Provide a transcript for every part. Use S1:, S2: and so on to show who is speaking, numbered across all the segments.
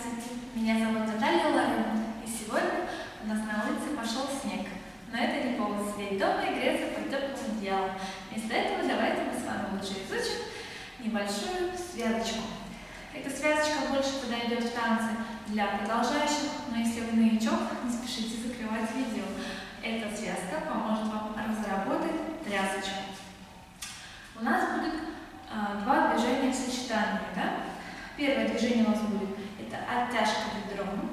S1: Здравствуйте, меня зовут Наталья Ларина, и сегодня у нас на улице пошел снег. Но это не повод сидеть дома и греться под теплым одеялом. Вместо этого давайте мы с вами лучше изучим небольшую связочку. Эта связочка больше подойдет в танце для продолжающих, но если вы новичок, не спешите закрывать видео. Эта связка поможет вам разработать трясочку. У нас будет два движения в сочетании, да? Первое движение у нас будет это оттяжка бедром,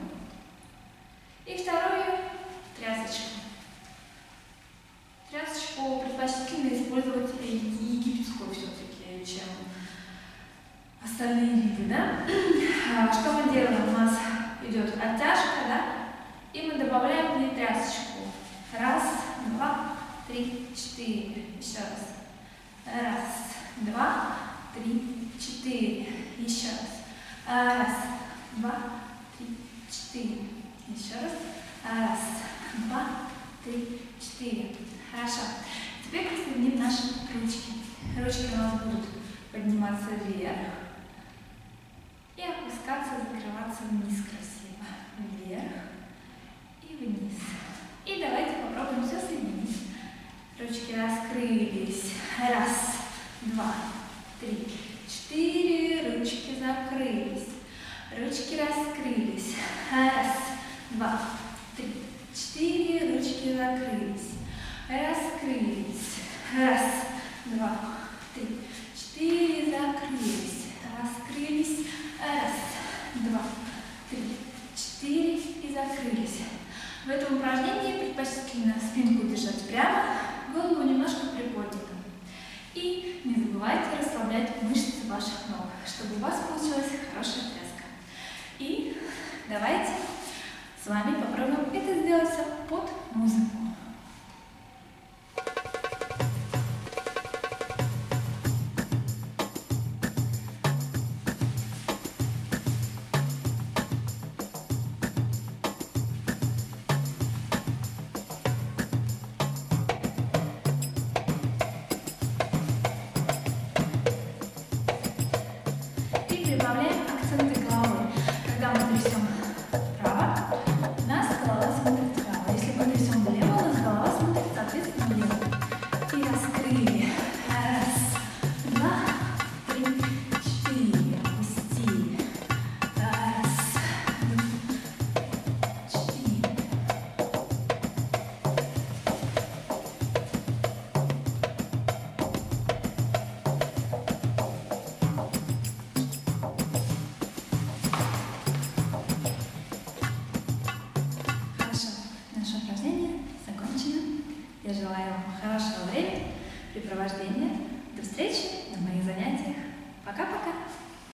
S1: и второе трясочка. Трясочку предпочтительно использовать египетскую все-таки, чем остальные виды, да? Что мы делаем? У нас идет оттяжка, да? И мы добавляем в ней трясочку. Раз, два, три, четыре. Еще раз. Раз, два, три, четыре. Еще раз. Раз, два, три, четыре. Еще раз. Раз, два, три, четыре. Хорошо. Теперь присоединим наши ручки. Ручки у нас будут подниматься вверх и опускаться, закрываться вниз красиво. Вверх и вниз. И давайте попробуем все соединить. Ручки раскрылись. Раз, два, три, четыре. Ручки закрылись. Ручки раскрылись. Раз, два, три, четыре. Ручки закрылись. Раскрылись. Раз, два, три, четыре. Закрылись. Раскрылись. Раз, два, три, четыре. И закрылись. В этом упражнении предпочтительно спинку держать прямо, голову немножко приподнятую. И не забывайте расслаблять мышцы ваших ног, чтобы у вас получилась хорошая тряска. И давайте с вами попробуем это сделать все под музыку. Прибавляем акценты головы. Когда мы трясем вправо, у нас голова смотрит вправо. Если мы трясем влево, у нас голова смотрит, соответственно, влево. И раскрыли. Раз, два, три, четыре. Опустили. Раз, два, четыре. Наше упражнение закончено. Я желаю вам хорошего времени, препровождения. До встречи на моих занятиях. Пока-пока!